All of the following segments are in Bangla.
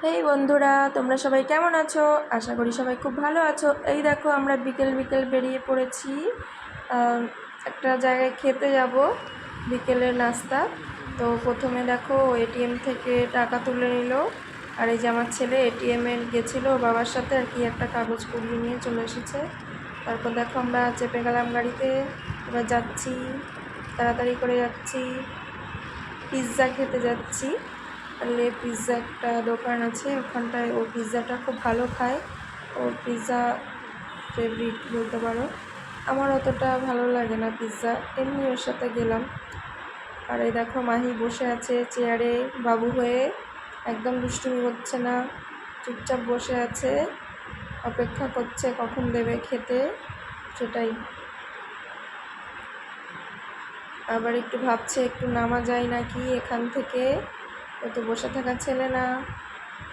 হেই বন্ধুরা, তোমরা সবাই কেমন আছো? আশা করি সবাই খুব ভালো আছো। এই দেখো, আমরা বিকেল বিকেল বেরিয়ে পড়েছি। একটা জায়গায় খেতে যাব, বিকেলের নাস্তা। তো প্রথমে দেখো এটিএম থেকে টাকা তুলে নিল, আর এই যে আমার ছেলে এটিএমে গেছিলো বাবার সাথে, আর কি একটা কাগজ কুড়িয়ে নিয়ে চলে এসেছে। তারপর দেখো আমরা চেপে গেলাম গাড়িতে, এবার যাচ্ছি, তাড়াতাড়ি করে যাচ্ছি, পিৎজা খেতে যাচ্ছি। লে পিৎজা একটা দোকান আছে, ওখানটায় ও পিৎজাটা খুব ভালো খায়। ওর পিৎজা ফেভারিট বলতে পারো। আমার অতটা ভালো লাগে না পিৎজা, এমনি ওর সাথে গেলাম। আর এই দেখো মাহি বসে আছে চেয়ারে বাবু হয়ে, একদম দুষ্টুমি করছে না, চুপচাপ বসে আছে, অপেক্ষা করছে কখন দেবে খেতে, সেটাই। আবার একটু ভাবছে একটু নামা যায় নাকি এখান থেকে, ও তো বসে থাকা ছেলে না,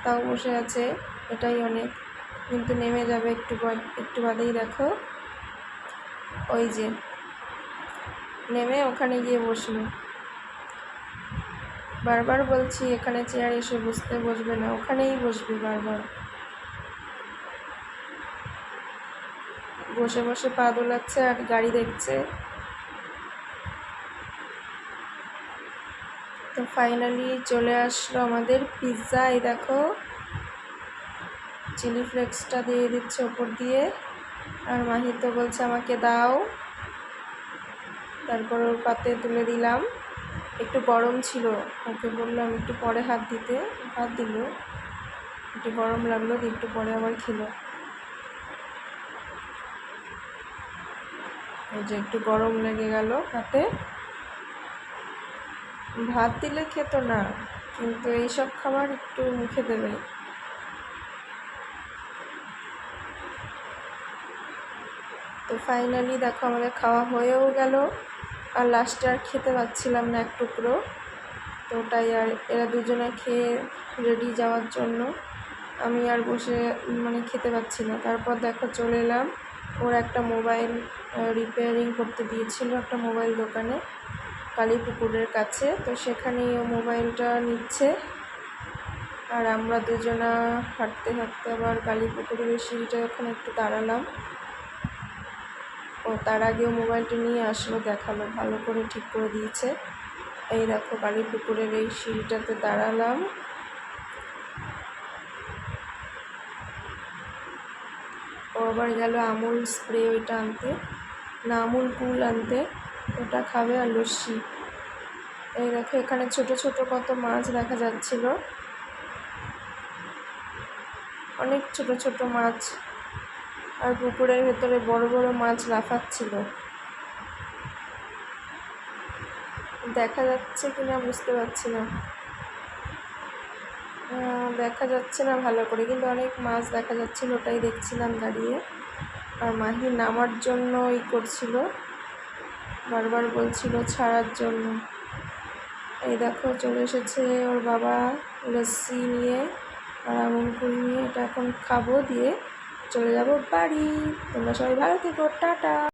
তাও বসে আছে, এটাই অনেক। কিন্তু নেমে যাবে একটু বাদেই। দেখো ওই যে নেমে ওখানে গিয়ে বসবে। বারবার বলছি এখানে চেয়ার এসে বসবে না, ওখানেই বসবে বারবার। বসে বসে পা দোলাচ্ছে আর গাড়ি দেখছে। তো ফাইনালি চলে আসলো আমাদের পিৎজা। এই দেখো চিলি ফ্লেক্সটা দিয়ে দিচ্ছে ওপর দিয়ে, আর মাহি তো বলছে আমাকে দাও। তারপর ওর পাতে তুলে দিলাম। একটু গরম ছিল, ওকে বললাম একটু পরে হাত দিতে, হাত দিল। একটু গরম লাগলো, একটু পরে আবার খেলো। এই যে একটু গরম লেগে গেল হাতে। ভাত দিলে খেত না, কিন্তু এইসব খাবার একটু মুখে দেবে। তো ফাইনালি দেখো আমাদের খাওয়া হয়েও গেল, আর লাস্টে আর খেতে পাচ্ছিলাম না এক টুকরো। তো ওটাই, আর এরা দুজনে খেয়ে রেডি যাওয়ার জন্য, আমি আর বসে খেতে পাচ্ছি না। তারপর দেখো চলে এলাম, ওর একটা মোবাইল রিপেয়ারিং করতে দিয়েছিল একটা মোবাইল দোকানে কালীপুকুরের কাছে। তো সেখানেই ও মোবাইলটা নিচ্ছে, আর আমরা দুজনা হাঁটতে হাঁটতে আবার কালীপুকুরের সিঁড়িটায় ওখানে একটু দাঁড়ালাম। ও তার আগেও মোবাইলটা নিয়ে আসলো, দেখালো, ভালো করে ঠিক করে দিয়েছে। এই দেখো কালীপুকুরের এই সিঁড়িটাতে দাঁড়ালাম। ও আবার গেল আমুল স্প্রে ওইটা আনতে, না আমুল কুল আনতে, ওটা খাবে আর লস্যি। এই দেখো এখানে ছোট ছোট কত মাছ দেখা যাচ্ছিল, অনেক ছোট ছোট মাছ, আর পুকুরের ভেতরে বড় বড় মাছ লাফাচ্ছিল। দেখা যাচ্ছে কিনা বুঝতে পারছি না, দেখা যাচ্ছে না ভালো করে, কিন্তু অনেক মাছ দেখা যাচ্ছিল, ওটাই দেখছিলাম দাঁড়িয়ে। আর মাহি নামার জন্য করছিল, বারবার বলছিল ছাড়ার জন্য। এই দেখো চলে এসেছে ওর বাবা লস্যি নিয়ে আর আমুল কুল নিয়ে। এটা এখন খাবো, দিয়ে চলে যাব বাড়ি। তোমরা সবাই ভালো থেকো, টাটা।